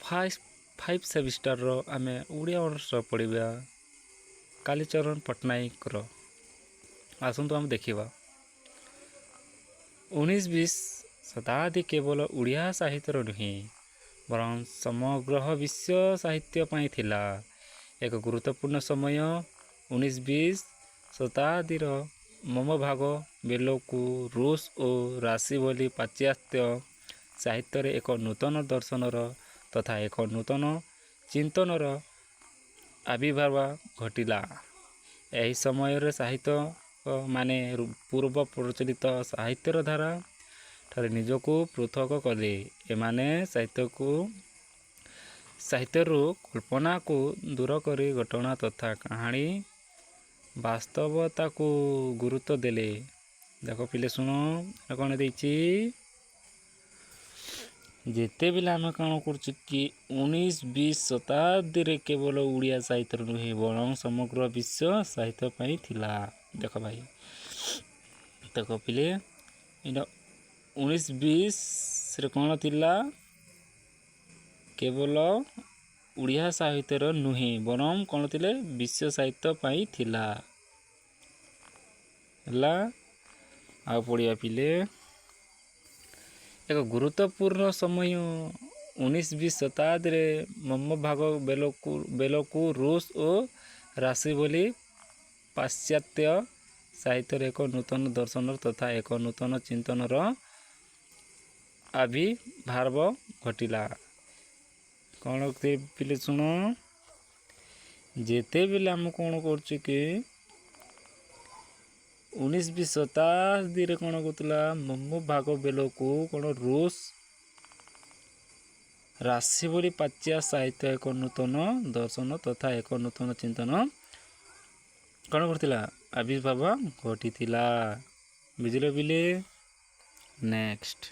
Five semester आमे Odia honours पढ़ा कालीचरण पट्टनायक आसतु आम देखा 19-20 शताब्दी केवल ओडिया साहित्यर नुहे बरं समग्र विश्व साहित्य पाई थिला एक गुरुत्वपूर्ण समय 19-20 शताब्दीर मम भाग बेलकू रूस और राशि भली पाश्चात्य साहित्य एक नूतन दर्शनर तथा एक नूतन चिंतनर आविर्भाव घटिला। यही समय साहित्य माने पूर्व प्रचलित साहित्यर धारा ठारे निजको पृथक कले। एमाने साहित्यरू कल्पना को दूर करी घटना तथा कहानी वास्तवता को गुरुत्व देले। देख पिले शुण कौन देची जिते बेले आम कौन कर 19-20 शताब्दी रे केवल ओडिया साहित्य नुहे बरं समग्र विश्व साहित्य पाई थिला। देख भाई देख पिले 19-20 रे कौन थिला केवल ओडिया साहित्यर नुहे बरं कौन थिले विश्व साहित्य पाई थिला हला। आ पढ़िया पिले एक गुरुत्वपूर्ण समय 19-20 शताब्दी रे मम भाग बेलकू रूस और राशि भली पाश्चात्य साहित्य एक नूतन दर्शन तथा एक नूतन चिंतनर आविर्भाव घटिला। कौन पिले शुण जेते बेले आम कौन कर कि 19-20 शताब्दी रे कौन कहला मम भाग बेलकू कौन रूस राशि भली पाश्चात्य साहित्य एक नूतन दर्शन तथा एक नूतन चिंतन कौन करथिला आविर्भाव घटिथिला। बुझिले बिले नेक्स्ट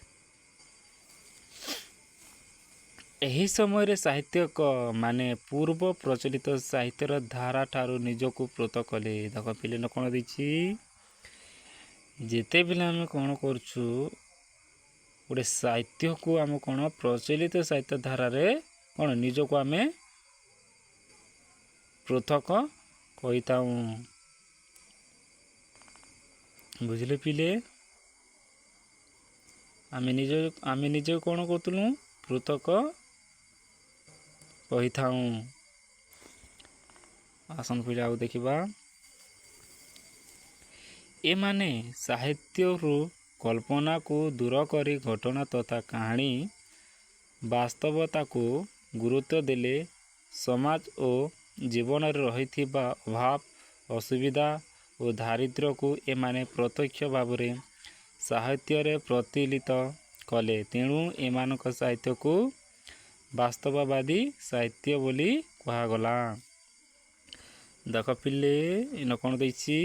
एही समय साहित्यक माने पूर्व प्रचलित साहित्यर धारा ठारू निजको पृथक कले। देख पिले न कौन देछि जेते बेले आम कौन करछु गोटे साहित्य को आम कौन प्रचलित साहित्य धारा रे कौन निजको आम पृथक कहिताऊ। बुझिले पिले आम निज कौन करतलु पृथक कहिताऊ। आसन पिले आउ देखिबा ए माने साहित्यरू कल्पना को दूर करी घटना तथा कहानी वास्तवता को गुरुत्व देले। समाज और जीवन रही अभाव असुविधा और दारिद्र्य को एमाने प्रत्यक्ष भाव में साहित्य रे प्रतिलित कले। तेणु एमानक साहित्य को वास्तववादी साहित्य बोली कहागला। देख पिले इन कौन देछि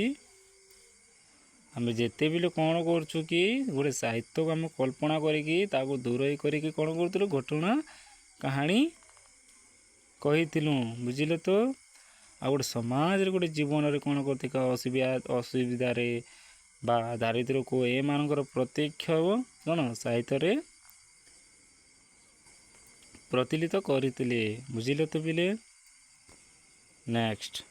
आम जिते बिले कौन करछु कि गोटे साहित्य को आम कल्पना करिकी ताको दूरई करिकी कौन करथिलु घटना कहानी कहिथिलु। बुझिले तो आ गोटे समाज रे गोटे जीवन रे कौन करथिका असुविधा रे बा दारिद्र्य को ए मानकर प्रत्यक्ष कौन साहित्य रे प्रतिलित करथिले। बुझिले तो बिले नेक्स्ट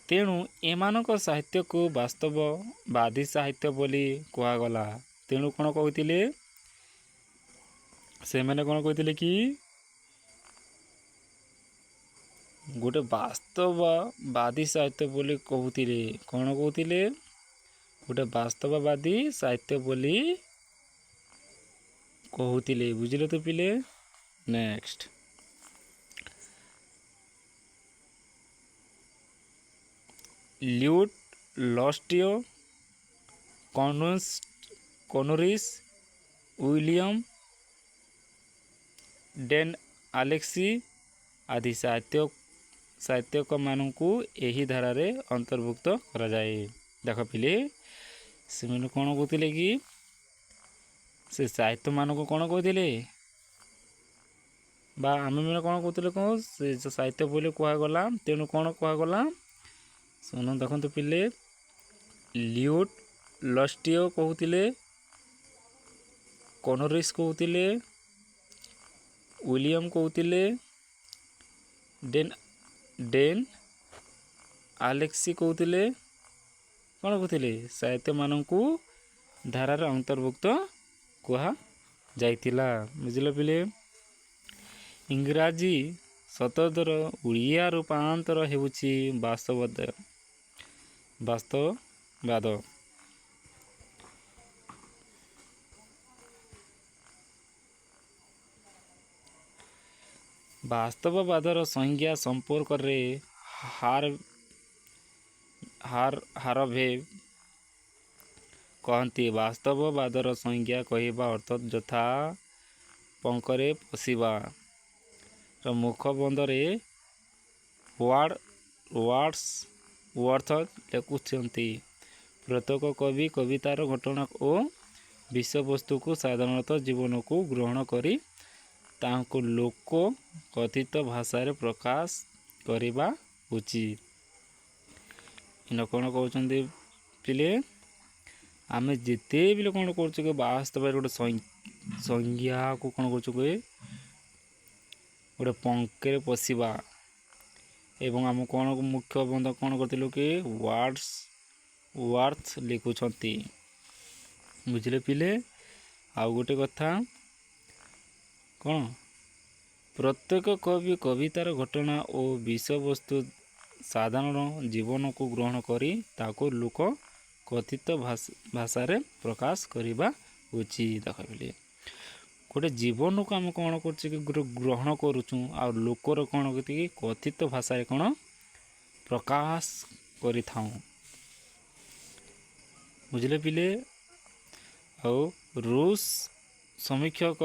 तेणु एमानक साहित्य को वास्तववादी साहित्य बोली कहागला। तेणु कौन कहते से मैंने कौन कहते कि गोटे वास्तववादी साहित्य बोली कहते कौन कहते गोटे वास्तववादी साहित्य बोली कहते। बुझिले तो पिले नेक्स्ट ल्यूट लस्टियो कॉनोरिस विलियम डेन आलेक्सी आदि साहित्यक मानू यही धारा रे अंतर्भुक्त करा जाए। देख पिले से मैंने कौन कहते कि से साहित्य मानक कौन कहते बा आम मैंने कौन कहते कौन से साहित्य बोली कहागला। तेणु कौन कहागला शुण देखते पिले ल्यूट लस्टियो कहते कॉनोरिस कहते विलियम कहते डेन आलेक्सी कहते कौन कहते साहित्य मानू धारार अंतर्भुक्त कहा जाइतिला। बुझिल पिले। इंग्राजी शब्दर ओडिया रूपांतर हेउछि वास्तववाद। वास्तववादर संज्ञा संपर्क रे हारभे कहती। वास्तववादर संज्ञा कहवा अर्थ यथा पंकरे पशिबा मुख बंदरे वर्थ लेखुंती। प्रत्येक कवि कवितार घटना और विषयवस्तु को साधारणतः जीवन को ग्रहण करी तांको लोक कथित भाषा प्रकाश करवा उचित। इन कौन कहते पिले आम जिते भी कौन कर वास्तव गोटे संज्ञा को कौन कर गोटे पंक्तिरे पशिबा एवं आम कौन मुख्य बंध कौन करथिलु कि वर्थ लिखुछंती। बुझिले पिले। आउ गोटे कथा कौन प्रत्येक कवि कवितार घटना और विषयवस्तु साधारण जीवन को ग्रहण करी ताको लोक कथित भाषा रे प्रकाश करवा उचित। देख गोटे जीवन को आम कौन कर ग्रहण करुचु आ लोकर कौन कि कथित भाषा कौन प्रकाश करि थाउ। बुझिले पिले। और रूस समीक्षक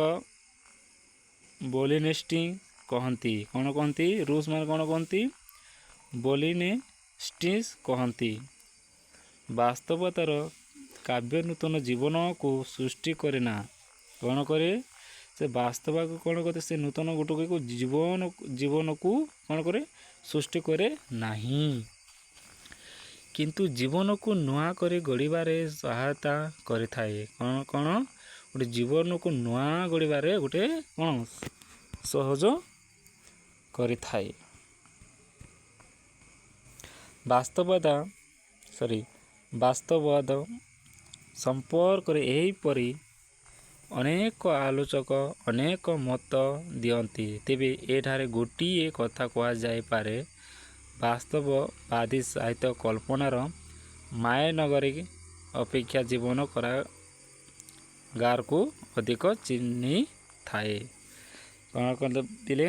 बोलिनेस्टिंग कहती कौन कहती रूस मान कौन कहती बोलिनेस्टिस कहती वास्तवतार काव्य नूतन जीवन को सृष्टि करे ना कौन करे से वास्तव को कौन करते से नूतन गोटे को जीवन को कौन करे सृष्टि करे नहीं किंतु जीवन को नुआ करे गढ़िबारे सहायता करे थाए। कौन कौन गोटे जीवन को नुआ गढ़िबारे गोटे कौन सहज करे थाए। वास्तववाद संपर्क एहीपरि अनेक आलोचक अनेक मत दियंती। तेबे एठारे गोटिए कथा कहा जाय पारे वास्तववादी साहित्य कल्पनार मायनगरी अपेक्षा जीवन करागार को अधिक चिन्ह थाए। कौन कहते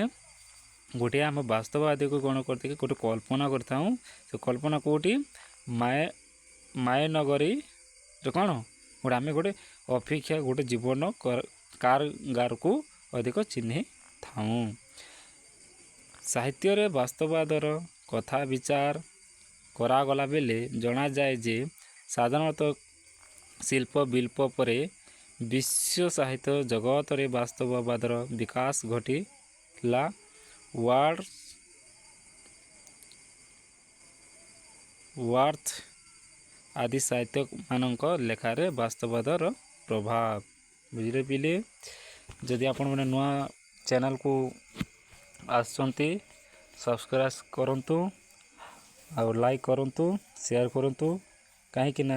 गोटे आम वास्तववादी को कौन करते गोटे कल्पना करता से कल्पना कौटी मायनगरी जो कौन गोटे आम गोटे अपेक्षा गोटे जीवन कारगार को अधिक चिन्ह थाऊ। साहित्य रे वास्तववादर कथा विचार करागला बेले जना जाए जे साधारणतः शिल्प विल्प परे विश्व साहित्य जगत रे वास्तववादर विकास घटिला। वर्थ आदि साहित्य मानक लेखारे वास्तववादर प्रभाव। बुझिले पिले। जदि आपण माने नुआ चैनल को आसचंती सब्सक्राइब करंतु और लाइक करंतु शेयर करंतु कहीं कि ना